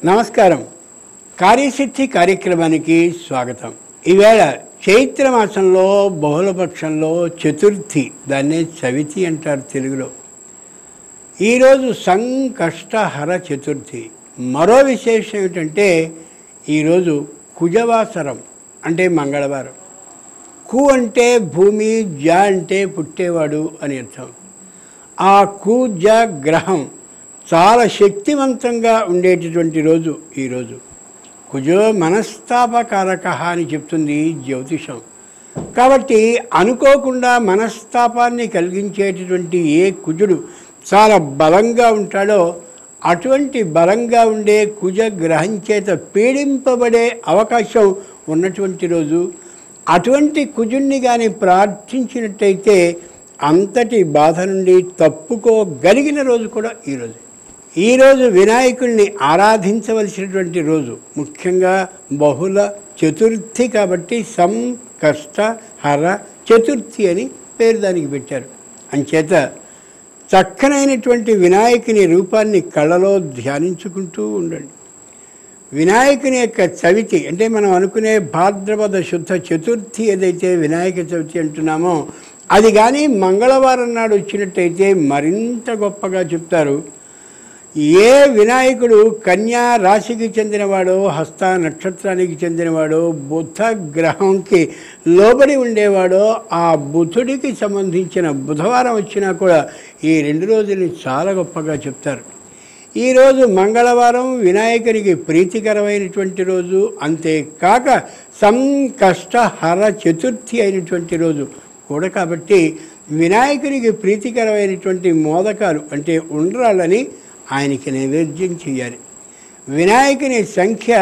నమస్కారం. కార్యసిద్ధి కార్యక్రమానికి స్వాగతం. ఈవేళ చైత్ర మాసంలో బహుళపక్షంలో చతుర్థి, దాన్నే చవితి అంటారు తెలుగులో. ఈరోజు సంకష్టహర చతుర్థి. మరో విశేషం ఏమిటంటే ఈరోజు కుజవాసరం అంటే మంగళవారం. కు అంటే భూమి, జ అంటే పుట్టేవాడు అని అర్థం. ఆ కుజ గ్రహం చాలా శక్తివంతంగా ఉండేటటువంటి రోజు ఈరోజు. కుజో మనస్తాపకారక అని చెప్తుంది జ్యోతిషం. కాబట్టి అనుకోకుండా మనస్తాపాన్ని కలిగించేటటువంటి ఏ కుజుడు చాలా బలంగా ఉంటాడో అటువంటి బలంగా ఉండే కుజ గ్రహం చేత పీడింపబడే అవకాశం ఉన్నటువంటి రోజు. అటువంటి కుజుణ్ణి కానీ ప్రార్థించినట్టయితే అంతటి బాధ నుండి తప్పుకోగలిగిన రోజు కూడా ఈరోజు. ఈరోజు వినాయకుడిని ఆరాధించవలసినటువంటి రోజు, ముఖ్యంగా బహుళ చతుర్థి కాబట్టి సంకష్టహర చతుర్థి అని పేరు దానికి పెట్టారు. అంచేత చక్కనైనటువంటి వినాయకుని రూపాన్ని కళ్ళలో ధ్యానించుకుంటూ ఉండండి. వినాయకుని యొక్క చవితి అంటే మనం అనుకునే భాద్రపద శుద్ధ చతుర్థి ఏదైతే వినాయక చవితి అంటున్నామో అది కానీ మంగళవారం నాడు వచ్చినట్టయితే మరింత గొప్పగా చెప్తారు. ఏ వినాయకుడు కన్యా రాశికి చెందినవాడో, హస్త నక్షత్రానికి చెందినవాడో, బుధ గ్రహంకి లోబడి ఉండేవాడో ఆ బుధుడికి సంబంధించిన బుధవారం వచ్చినా కూడా ఈ రెండు రోజుల్ని చాలా గొప్పగా చెప్తారు. ఈరోజు మంగళవారం వినాయకునికి ప్రీతికరమైనటువంటి రోజు. అంతేకాక సంకష్టహర చతుర్థి అయినటువంటి రోజు కూడా. కాబట్టి వినాయకునికి ప్రీతికరమైనటువంటి మోదకాలు అంటే ఉండ్రాళ్ళని ఆయనకి నైవేద్యం చేయాలి. వినాయకుని సంఖ్య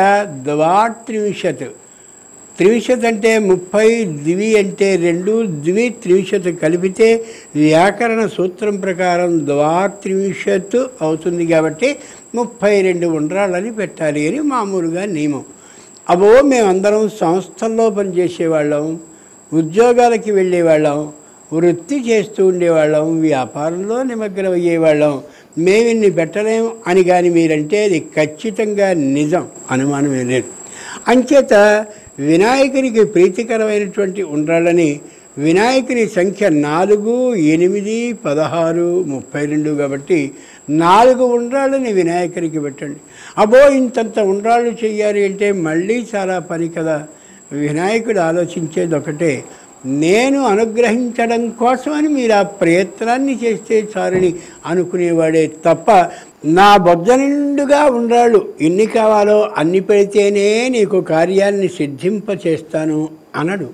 32. 30 అంటే 30, ద్వి అంటే 2, ద్వి 30 కలిపితే వ్యాకరణ సూత్రం ప్రకారం 32 అవుతుంది. కాబట్టి 32 ఉండ్రాళ్ళని పెట్టాలి అని మామూలుగా నియమం. అబో మేమందరం సంస్థల్లో పనిచేసేవాళ్ళం, ఉద్యోగాలకి వెళ్ళేవాళ్ళం, వృత్తి చేస్తూ ఉండేవాళ్ళం, వ్యాపారంలో నిమగ్నం అయ్యేవాళ్ళం, మేమిన్ని పెట్టలేము అని కానీ మీరంటే అది ఖచ్చితంగా నిజం, అనుమానమే లేదు. అంచేత వినాయకునికి ప్రీతికరమైనటువంటి ఉండ్రాళ్ళని వినాయకుని సంఖ్య 4, 8, 16, 32 కాబట్టి 4 ఉండ్రాళ్ళని వినాయకునికి పెట్టండి. అబ్బో ఇంతంత ఉండ్రాళ్ళు చెయ్యాలి అంటే మళ్ళీ చాలా పని కదా. వినాయకుడు ఆలోచించేది ఒకటే, నేను అనుగ్రహించడం కోసమని మీరు ఆ ప్రయత్నాన్ని చేస్తే చాలని అనుకునేవాడే తప్ప నా బొజ్జ నిండుగా ఉండ్రాళ్ళు ఎన్ని కావాలో అన్ని పెడితేనే నీకు కార్యాన్ని సిద్ధింపచేస్తాను అనడు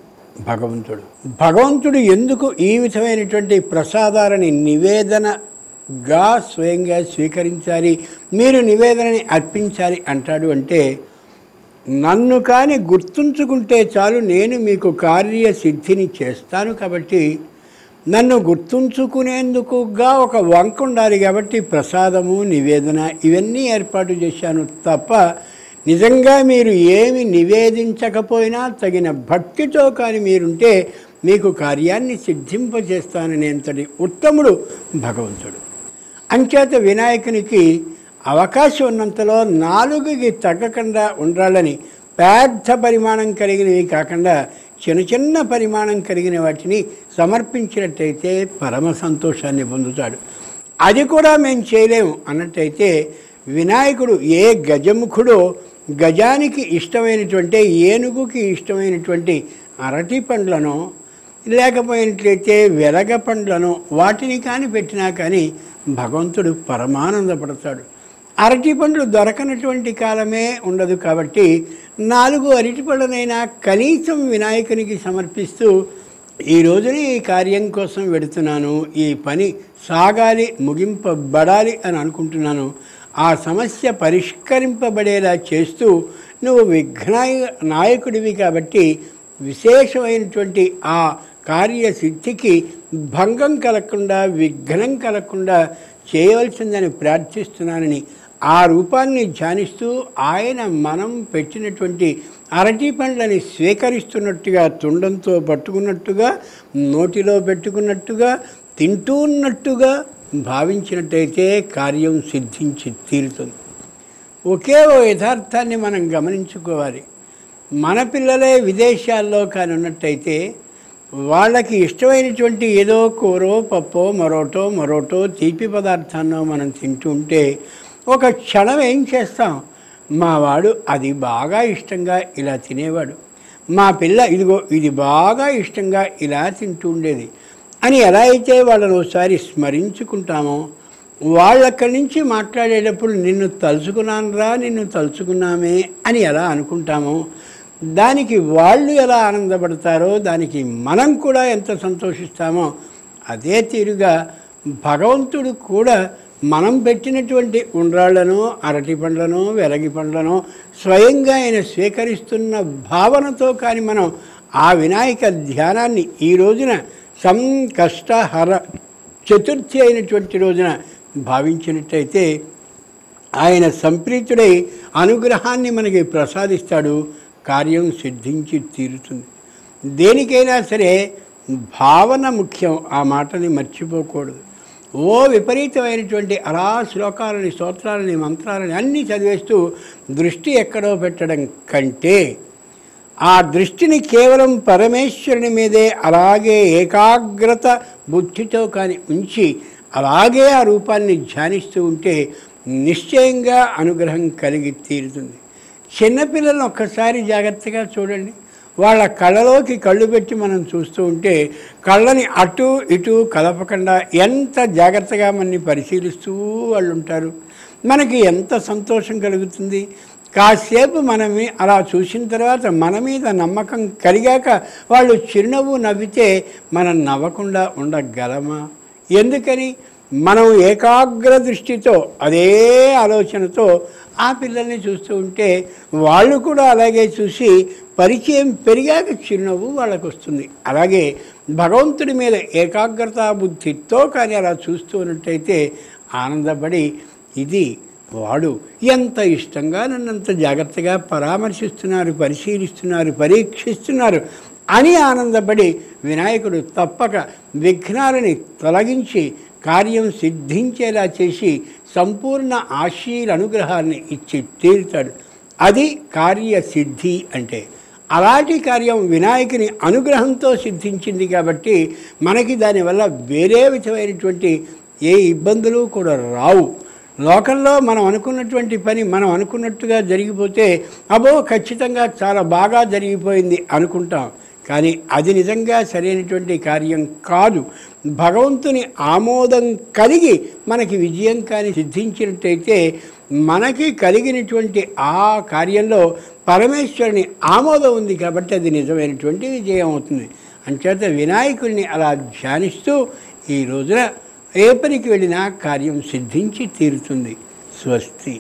భగవంతుడు. భగవంతుడు ఎందుకు ఈ విధమైనటువంటి ప్రసాదాలని నివేదనగా స్వయంగా స్వీకరించాలి, మీరు నివేదనని అర్పించాలి అంటాడు అంటే, నన్ను కానీ గుర్తుంచుకుంటే చాలు నేను మీకు కార్యసిద్ధిని చేస్తాను. కాబట్టి నన్ను గుర్తుంచుకునేందుకుగా ఒక వంక ఉండాలి. కాబట్టి ప్రసాదము, నివేదన ఇవన్నీ ఏర్పాటు చేశాను తప్ప నిజంగా మీరు ఏమి నివేదించకపోయినా తగిన భక్తితో కానీ మీరుంటే మీకు కార్యాన్ని సిద్ధింపజేస్తాననేంతటి ఉత్తముడు భగవంతుడు. అంచేత వినాయకునికి అవకాశం ఉన్నంతలో 4కి తగ్గకుండా ఉండాలని పెద్ద పరిమాణం కలిగినవి కాకుండా చిన్న చిన్న పరిమాణం కలిగిన వాటిని సమర్పించినట్టయితే పరమ సంతోషాన్ని పొందుతాడు. అది కూడా మేము చేయలేము అన్నట్టయితే వినాయకుడు ఏ గజముఖుడో గజానికి ఇష్టమైనటువంటి, ఏనుగుకి ఇష్టమైనటువంటి అరటి పండ్లను లేకపోయినట్లయితే వెలగ పండ్లను వాటిని కానీ పెట్టినా కానీ భగవంతుడు పరమానందపడతాడు. అరటి పండ్లు దొరకనటువంటి కాలమే ఉండదు. కాబట్టి 4 అరటి పళ్ళనైనా కనీసం వినాయకునికి సమర్పిస్తూ ఈ రోజున ఈ కార్యం కోసం వెడుతున్నాను, ఈ పని సాగాలి, ముగింపబడాలి అని అనుకుంటున్నాను, ఆ సమస్య పరిష్కరింపబడేలా చేస్తూ నువ్వు నాయకుడివి కాబట్టి విశేషమైనటువంటి ఆ కార్యసిద్ధికి భంగం కలగకుండా, విఘ్నం కలగకుండా చేయవలసిందని ప్రార్థిస్తున్నానని ఆ రూపాన్ని ధ్యానిస్తూ ఆయన మనం పెట్టినటువంటి అరటి పండ్లని స్వీకరిస్తున్నట్టుగా, తుండంతో పట్టుకున్నట్టుగా, నోటిలో పెట్టుకున్నట్టుగా, తింటూ ఉన్నట్టుగా భావించినట్టయితే కార్యం సిద్ధించి తీరుతుంది. ఒకే ఓ యథార్థాన్ని మనం గమనించుకోవాలి. మన పిల్లలే విదేశాల్లో కానీ ఉన్నట్టయితే వాళ్ళకి ఇష్టమైనటువంటి ఏదో కూరో పప్పో మరోటో తీపి పదార్థాన్నో మనం తింటూ ఉంటే ఒక క్షణం ఏం చేస్తాం, మా వాడు అది బాగా ఇష్టంగా ఇలా తినేవాడు, మా పిల్ల ఇదిగో ఇది బాగా ఇష్టంగా ఇలా తింటూ ఉండేది అని ఎలా అయితే వాళ్ళని ఒకసారి స్మరించుకుంటామో, వాళ్ళక్కడి నుంచి మాట్లాడేటప్పుడు నిన్ను తలుచుకున్నామే అని ఎలా అనుకుంటామో, దానికి వాళ్ళు ఎలా ఆనందపడతారో దానికి మనం కూడా ఎంత సంతోషిస్తామో, అదే తీరుగా భగవంతుడు కూడా మనం పెట్టినటువంటి ఉండ్రాళ్లను, అరటి పండ్లను, వెలగి పండ్లను స్వయంగా ఆయన స్వీకరిస్తున్న భావనతో కానీ మనం ఆ వినాయక ధ్యానాన్ని ఈ రోజున సంకష్టహర చతుర్థి అయినటువంటి రోజున భావించినట్టయితే ఆయన సంప్రీతుడై అనుగ్రహాన్ని మనకి ప్రసాదిస్తాడు, కార్యం సిద్ధించి తీరుతుంది. దేనికైనా సరే భావన ముఖ్యం, ఆ మాటని మర్చిపోకూడదు. ఓ విపరీతమైనటువంటి అలా శ్లోకాలని, స్తోత్రాలని, మంత్రాలని అన్నీ చదివేస్తూ దృష్టి ఎక్కడో పెట్టడం కంటే ఆ దృష్టిని కేవలం పరమేశ్వరుని మీదే అలాగే ఏకాగ్రత బుద్ధితో కానీ ఉంచి అలాగే ఆ రూపాన్ని ధ్యానిస్తూ ఉంటే నిశ్చయంగా అనుగ్రహం కలిగి తీరుతుంది. చిన్నపిల్లలను ఒక్కసారి జాగ్రత్తగా చూడండి. వాళ్ళ కళ్ళలోకి కళ్ళు పెట్టి మనం చూస్తూ ఉంటే కళ్ళని అటు ఇటు కదపకుండా ఎంత జాగ్రత్తగా మనని పరిశీలిస్తూ వాళ్ళు ఉంటారు. మనకి ఎంత సంతోషం కలుగుతుంది. కాసేపు మనమే అలా చూసిన తర్వాత మన మీద నమ్మకం కలిగాక వాళ్ళు చిరునవ్వు నవ్వితే మనం నవ్వకుండా ఉండగలమా? ఎందుకని? మనం ఏకాగ్ర దృష్టితో అదే ఆలోచనతో ఆ పిల్లల్ని చూస్తూ ఉంటే వాళ్ళు కూడా అలాగే చూసి పరిచయం పెరిగాక చిరునవ్వు వాళ్ళకు వస్తుంది. అలాగే భగవంతుడి మీద ఏకాగ్రతా బుద్ధితో కానీ అలా చూస్తూ ఉన్నట్టయితే ఆనందపడి ఇది వాడు ఎంత ఇష్టంగా నన్నంత జాగ్రత్తగా పరామర్శిస్తున్నారు, పరిశీలిస్తున్నారు, పరీక్షిస్తున్నారు అని ఆనందపడి వినాయకుడు తప్పక విఘ్నాలని తొలగించి కార్యం సిద్ధించేలా చేసి సంపూర్ణ ఆశీర్ అనుగ్రహాన్ని ఇచ్చి తీరుతాడు. అది కార్యసిద్ధి అంటే. అలాంటి కార్యం వినాయకుని అనుగ్రహంతో సిద్ధించింది కాబట్టి మనకి దానివల్ల వేరే విధమైనటువంటి ఏ ఇబ్బందులు కూడా రావు. లోకంలో మనం అనుకున్నటువంటి పని మనం అనుకున్నట్టుగా జరిగిపోతే అబ్బో ఖచ్చితంగా చాలా బాగా జరిగిపోయింది అనుకుంటాం, కానీ అది నిజంగా సరైనటువంటి కార్యం కాదు. భగవంతుని ఆమోదం కలిగి మనకి విజయం కానీ సిద్ధించినట్టయితే మనకి కలిగినటువంటి ఆ కార్యంలో పరమేశ్వరుని ఆమోదం ఉంది కాబట్టి అది నిజమైనటువంటి విజయం అవుతుంది. అంచేత వినాయకుడిని అలా ధ్యానిస్తూ ఈ రోజున ఏ పనికి వెళ్ళినా కార్యం సిద్ధించి తీరుతుంది. స్వస్తి.